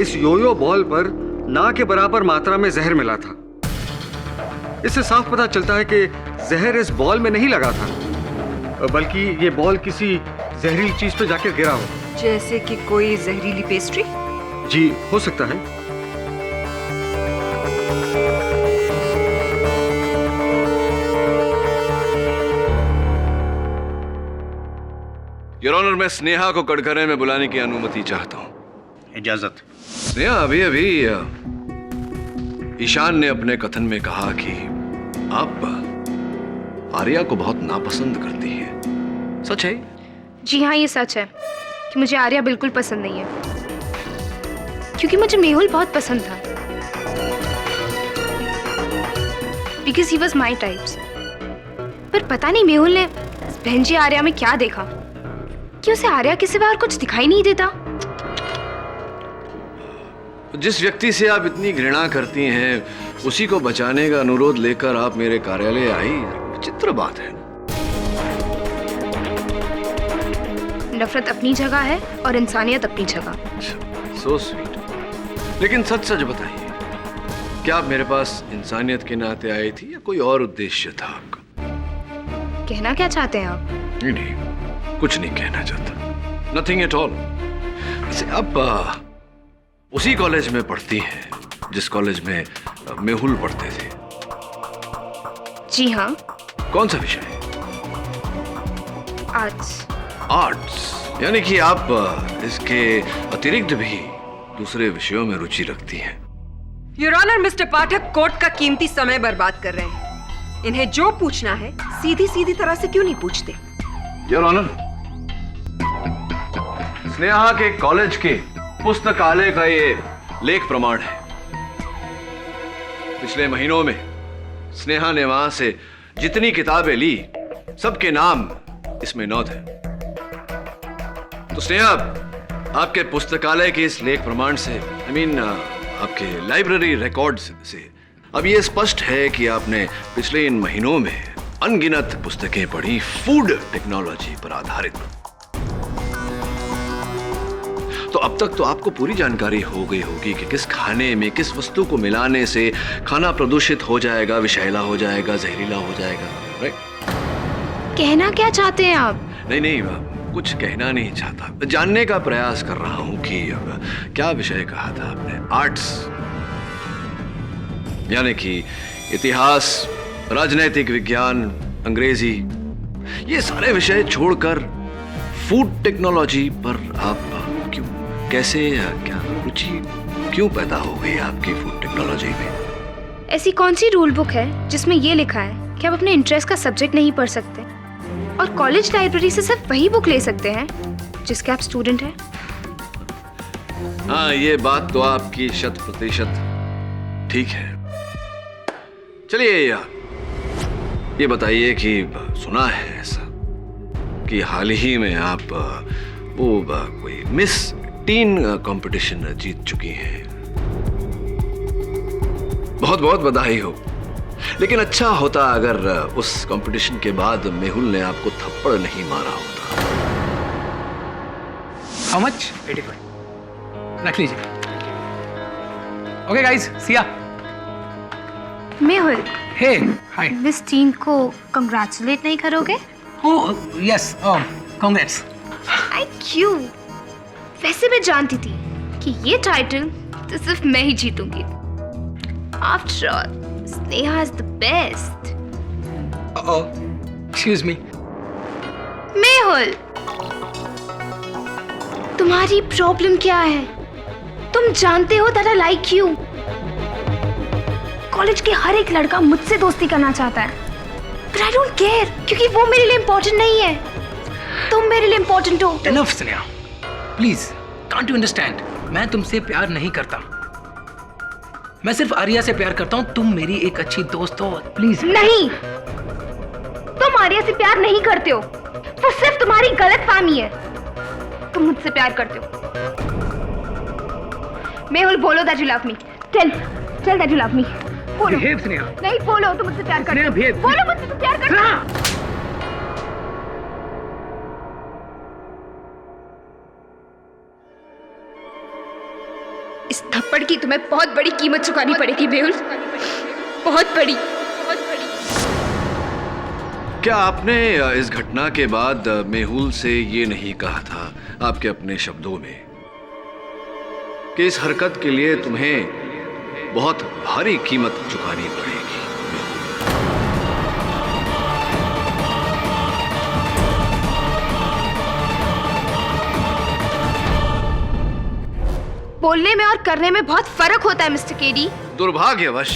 इस योयो बॉल पर ना के बराबर मात्रा में जहर मिला था। इससे साफ पता चलता है कि जहर इस बॉल में नहीं लगा था, बल्कि ये बॉल किसी जहरीली चीज पे जाकर गिरा हो। जैसे कि कोई जहरीली पेस्ट्री? जी, हो सकता है। योर ऑनर, मैं स्नेहा को कटघरे में बुलाने की अनुमति चाहता हूं। इजाजत। स्नेहा, अभी अभी ईशान ने अपने कथन में कहा कि आप आर्या को बहुत नापसंद करती हैं। सच है? जी हाँ, ये सच है कि मुझे आर्या बिल्कुल पसंद नहीं है, क्योंकि मुझे मेहुल बहुत पसंद था। Because he was my types. पर पता नहीं मेहुल ने बहन जी आर्या में क्या देखा कि उसे आर्या के सिवा और कुछ दिखाई नहीं देता। जिस व्यक्ति से आप इतनी घृणा करती हैं, उसी को बचाने का अनुरोध लेकर आप मेरे कार्यालय आई, विचित्र बात है। नफरत अपनी जगह है और इंसानियत अपनी जगह। So sweet. लेकिन सच सच बताइए, क्या आप मेरे पास इंसानियत के नाते आई थी या कोई और उद्देश्य था आपका? कहना क्या चाहते हैं आप? नहीं, कुछ नहीं कहना चाहता। Nothing at all. वैसे आप उसी कॉलेज में पढ़ती हैं जिस कॉलेज में मेहुल पढ़ते थे? जी हाँ। कौन सा विषय? आर्ट्स। आर्ट्स, यानी कि आप इसके अतिरिक्त भी दूसरे विषयों में रुचि रखती हैं। Your honour, mister Pathak court का कीमती समय बर्बाद कर रहे हैं। इन्हें जो पूछना है सीधी सीधी तरह से क्यों नहीं पूछते? योर ऑनर, स्नेहा के कॉलेज के पुस्तकालय का ये लेख प्रमाण है। पिछले महीनों में स्नेहा ने वहां से जितनी किताबें ली, सबके नाम इसमें नोट है। तो स्नेहा, आपके पुस्तकालय के इस लेख प्रमाण से, आपके लाइब्रेरी रिकॉर्ड्स से अब ये स्पष्ट है कि आपने पिछले इन महीनों में अनगिनत पुस्तकें पढ़ी फूड टेक्नोलॉजी पर आधारित। तो अब तक तो आपको पूरी जानकारी हो गई होगी कि किस खाने में किस वस्तु को मिलाने से खाना प्रदूषित हो जाएगा, विषैला हो जाएगा, जहरीला हो जाएगा। राइट? कहना क्या चाहते हैं आप? नहीं, कुछ कहना नहीं चाहता, जानने का प्रयास कर रहा हूं कि क्या विषय कहा था आपने? आर्ट्स, यानी कि इतिहास, राजनैतिक विज्ञान, अंग्रेजी, ये सारे विषय छोड़कर फूड टेक्नोलॉजी पर आप क्यों, कैसे, क्या रुचि क्यों पैदा हो गई आपकी फूड टेक्नोलॉजी में? ऐसी कौन सी रूल बुक है जिसमें ये लिखा है कि आप अपने इंटरेस्ट का सब्जेक्ट नहीं पढ़ सकते और कॉलेज लाइब्रेरी से सिर्फ वही बुक ले सकते हैं जिसके आप स्टूडेंट हैं? हाँ, ये बात तो आपकी 100% ठीक है। चलिए यार, ये बताइए कि सुना है ऐसा कि हाल ही में आप कोई मिस टीन कंपटीशन जीत चुकी हैं। बहुत बहुत बधाई हो। लेकिन अच्छा होता अगर उस कंपटीशन के बाद मेहुल ने आपको थप्पड़ नहीं मारा होता। How much? 85. रख लीजिए। Okay guys, see ya. Mehul, Hey, hi. Miss tin को कंग्रेचुलेट नहीं करोगे? Oh, yes. Congrats. आई क्यों? वैसे मैं जानती थी कि ये टाइटल तो सिर्फ मैं ही जीतूंगी। After all, Sneha is the best. Oh, excuse me. Mehul, तुम्हारी प्रॉब्लम क्या है? तुम जानते हो that I like you. College के हर एक लड़का मुझसे दोस्ती करना चाहता है, बट आई डोंट केयर, क्योंकि वो मेरे लिए इम्पोर्टेंट नहीं है। तुम मेरे लिए इम्पोर्टेंट हो। Enough, Sneha. Please, can't you understand? मैं तुमसे प्यार नहीं करता। मैं सिर्फ आर्या से प्यार करता हूँ। तुम मेरी एक अच्छी दोस्त हो। प्लीज। नहीं, तुम आर्या से प्यार नहीं करते हो। वो सिर्फ तुम्हारी गलतफहमी है। तुम मुझसे प्यार करते हो। मेहुल, बोलो that you love me. Tell that you love me. बोलो। Behave, स्नेहा। नहीं, बोलो तुम मुझसे प्यार करते हो। behave. बोलो मुझसे तुम प्यार करते हो। इस थप्पड़ की तुम्हें बहुत बड़ी कीमत चुकानी पड़ेगी मेहुल, बहुत बड़ी। क्या आपने इस घटना के बाद मेहुल से ये नहीं कहा था आपके अपने शब्दों में कि इस हरकत के लिए तुम्हें बहुत भारी कीमत चुकानी पड़ेगी? बोलने में और करने में बहुत फर्क होता है मिस्टर केडी। दुर्भाग्यवश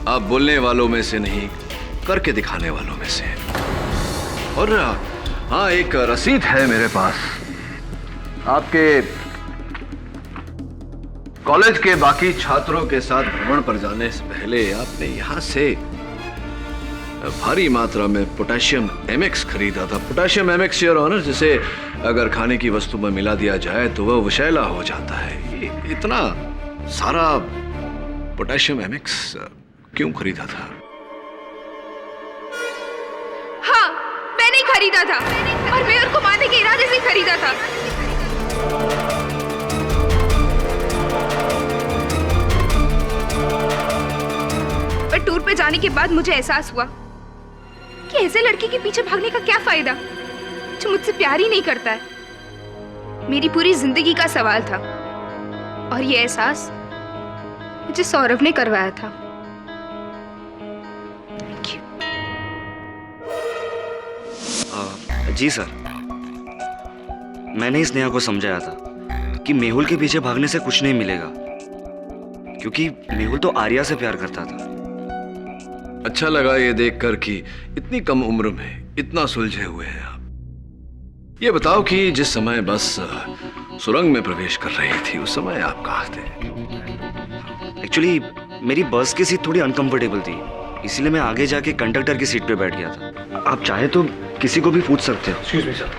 आप बोलने वालों में से नहीं, करके दिखाने वालों में से। और हाँ, एक रसीद है मेरे पास। आपके कॉलेज के बाकी छात्रों के साथ भ्रमण पर जाने से पहले आपने यहां से भारी मात्रा में पोटेशियम एमएक्स खरीदा था। पोटेशियम एमएक्स, योर ऑनर, जिसे अगर खाने की वस्तु में मिला दिया जाए तो वह विषैला हो जाता है। ये इतना सारा पोटेशियम एमएक्स क्यों खरीदा था? हाँ, मैंने ही खरीदा था और मेयर को मारने के इरादे से खरीदा था। पर टूर पे जाने के बाद मुझे एहसास हुआ कि ऐसे लड़के के पीछे भागने का क्या फायदा जो मुझसे प्यार ही नहीं करता है। मेरी पूरी जिंदगी का सवाल था और ये एहसास मुझे सौरभ ने करवाया था। जी सर, मैंने स्नेहा को समझाया था कि मेहुल के पीछे भागने से कुछ नहीं मिलेगा, क्योंकि मेहुल तो आर्या से प्यार करता था। अच्छा लगा ये देखकर कि इतनी कम उम्र में इतना सुलझे हुए हैं आप। ये बताओ कि जिस समय बस सुरंग में प्रवेश कर रही थी उस समय आप कहाँ थे? एक्चुअली मेरी बस की सीट थोड़ी अनकंफर्टेबल थी, इसीलिए मैं आगे जाके कंडक्टर की सीट पे बैठ गया था। आप चाहे तो किसी को भी पूछ सकते हो। Excuse me sir.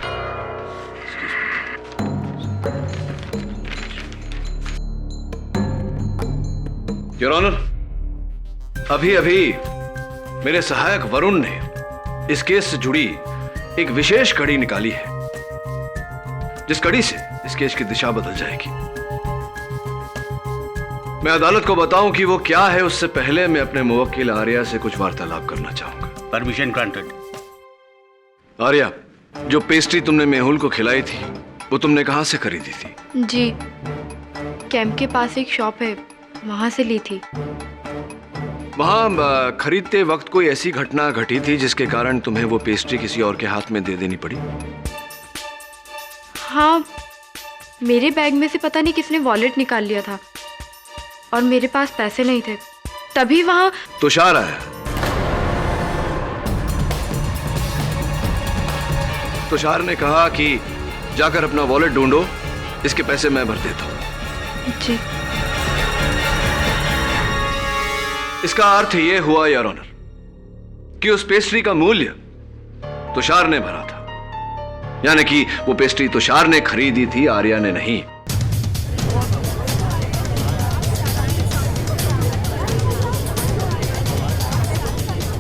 Your honour, अभी अभी मेरे सहायक वरुण ने इस केस से जुड़ी एक विशेष कड़ी निकाली है, जिस कड़ी से इस केस की दिशा बदल जाएगी। मैं अदालत को बताऊं कि वो क्या है, उससे पहले मैं अपने मुवक्किल आर्या से कुछ वार्तालाप करना चाहूंगा। Permission granted. आर्या, जो पेस्ट्री तुमने मेहुल को खिलाई थी वो तुमने कहां से खरीदी थी? जी, कैंप के पास एक शॉप है, वहां से ली थी। वहां खरीदते वक्त कोई ऐसी घटना घटी थी जिसके कारण तुम्हें वो पेस्ट्री किसी और के हाथ में दे देनी पड़ी? हाँ, मेरे बैग में से पता नहीं किसने वॉलेट निकाल लिया था और मेरे पास पैसे नहीं थे, तभी वहां तुषार आया। तुषार ने कहा कि जाकर अपना वॉलेट ढूंढो, इसके पैसे मैं भर देता हूं। जी। इसका अर्थ यह हुआ योर ऑनर कि उस पेस्ट्री का मूल्य तुषार ने भरा था, यानी कि वो पेस्ट्री तुषार ने खरीदी थी, आर्या ने नहीं।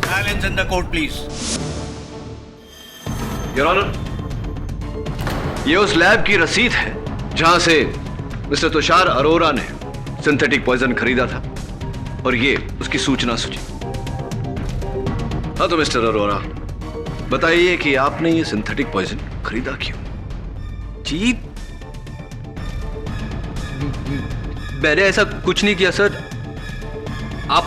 Silence in the court, please. Your honour, ये उस लैब की रसीद है जहां से मिस्टर तुषार अरोरा ने सिंथेटिक पॉइजन खरीदा था, और ये उसकी सूचना सूची। हाँ तो मिस्टर अरोरा, बताइए कि आपने ये सिंथेटिक पॉइजन खरीदा क्यों? जी, मैंने ऐसा कुछ नहीं किया सर। आप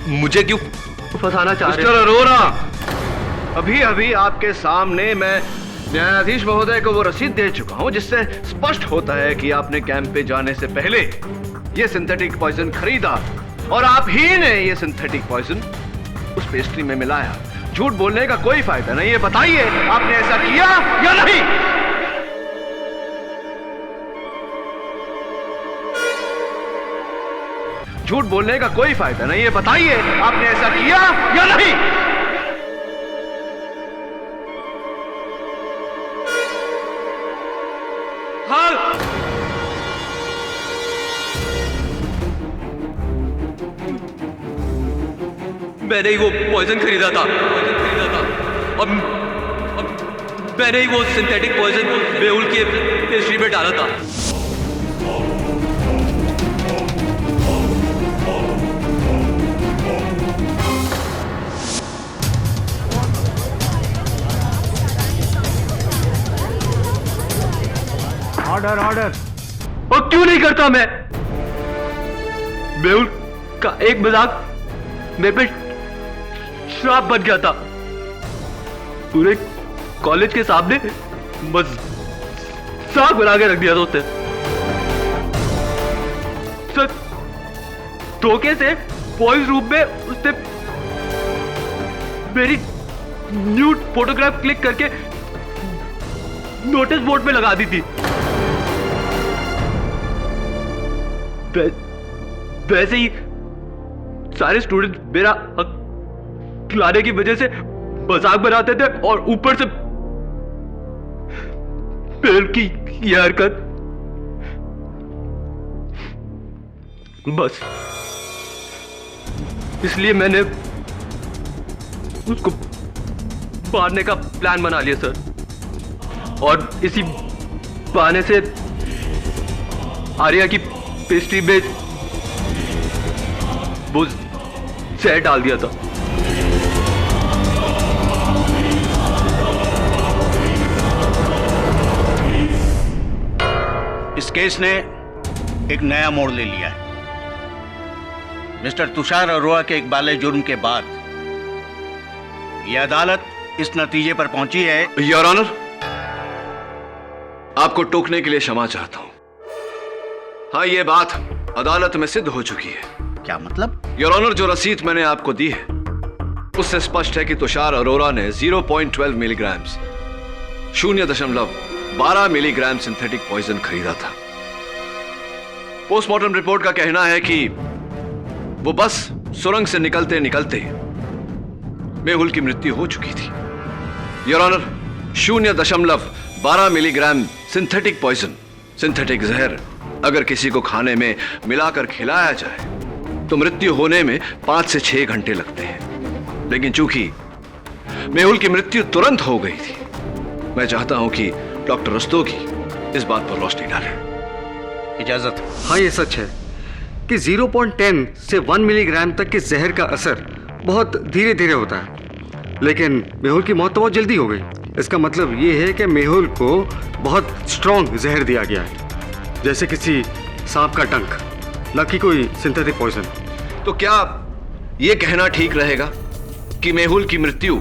मुझे क्यों फंसाना चाह रहे हैं? मिस्टर अरोरा, अभी अभी आपके सामने मैं न्यायाधीश महोदय को वो रसीद दे चुका हूं जिससे स्पष्ट होता है कि आपने कैंप पे जाने से पहले ये सिंथेटिक पॉइजन खरीदा और आप ही ने ये सिंथेटिक पॉइजन उस पेस्ट्री में मिलाया। झूठ बोलने का कोई फायदा नहीं है, बताइए आपने ऐसा किया या नहीं? झूठ बोलने का कोई फायदा नहीं है, बताइए आपने ऐसा किया या नहीं? हाँ, मैंने ही वो पॉइजन खरीदा था और मैंने ही वो सिंथेटिक पॉइजन मेहुल के पेस्ट्री में डाला था। ऑर्डर। और क्यों नहीं करता मैं? मेहुल का एक मजाक मेरे पे श्राप बन गया था। पूरे कॉलेज के सामने मजाक बना के रख दिया था उसने। सर, धोखे से बॉयज रूम में उसने मेरी न्यूड फोटोग्राफ क्लिक करके नोटिस बोर्ड में लगा दी थी। वैसे ही सारे स्टूडेंट मेरा हक खिलाने की वजह से मजाक बनाते थे और ऊपर से पेल की यह हरकत। बस इसलिए मैंने उसको मारने का प्लान बना लिया सर। और इसी बहाने से आर्या की पेस्ट्री में वो जहर डाल दिया था। इस केस ने एक नया मोड़ ले लिया है। मिस्टर तुषार अरोड़ा के इकबाले जुर्म के बाद यह अदालत इस नतीजे पर पहुंची है। योर ऑनर, आपको टोकने के लिए क्षमा चाहता हूं। हाँ, यह बात अदालत में सिद्ध हो चुकी है। क्या मतलब? योर ऑनर, जो रसीद मैंने आपको दी है उससे स्पष्ट है कि तुषार अरोड़ा ने 0.12 मिलीग्राम 0.12 मिलीग्राम सिंथेटिक पॉइजन खरीदा था। पोस्टमार्टम रिपोर्ट का कहना है कि वो बस सुरंग से निकलते निकलते मेहुल की मृत्यु हो चुकी थी। Your honour, 0.12 milligram synthetic poison, synthetic जहर अगर किसी को खाने में मिलाकर खिलाया जाए तो मृत्यु होने में 5 से 6 घंटे लगते हैं। लेकिन चूंकि मेहुल की मृत्यु तुरंत हो गई थी, मैं चाहता हूं कि डॉक्टर रस्तोगी इस बात पर रोशनी डालें। इजाजत। हाँ, ये सच है कि 0.10 से 1 मिलीग्राम तक के जहर का असर बहुत धीरे धीरे होता है, लेकिन मेहुल की मौत तो बहुत जल्दी हो गई। इसका मतलब ये है कि मेहुल को बहुत स्ट्रॉन्ग जहर दिया गया है, जैसे किसी सांप का डंक, न कि कोई सिंथेटिक पॉइजन। तो क्या यह कहना ठीक रहेगा कि मेहुल की मृत्यु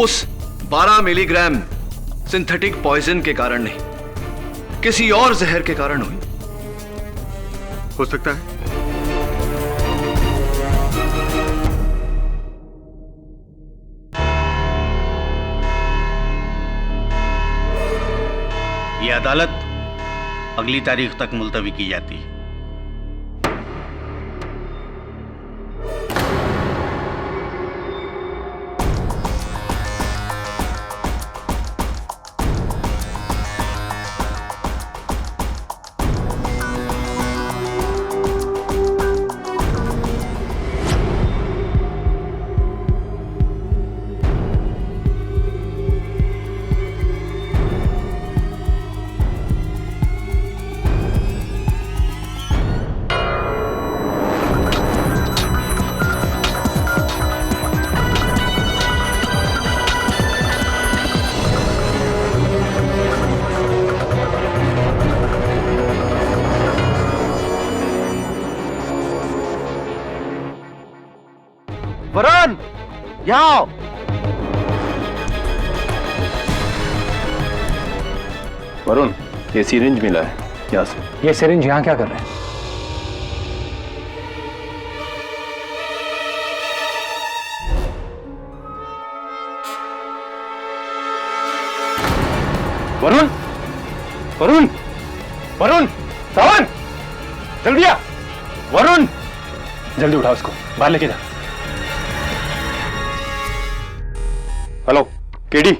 उस 12 मिलीग्राम सिंथेटिक पॉइजन के कारण नहीं, किसी और जहर के कारण हुई? हो सकता है। यह अदालत अगली तारीख तक मुलतवी की जाती है। वरुण, यहाँ आओ। वरुण, ये सिरिंज मिला है यहाँ से। ये सिरिंज यहाँ क्या कर रहे हैं? वरुण, वरुण, वरुण, सावन, जल्दी आ। वरुण, जल्दी उठा उसको, बाहर लेके जा। Hello KD,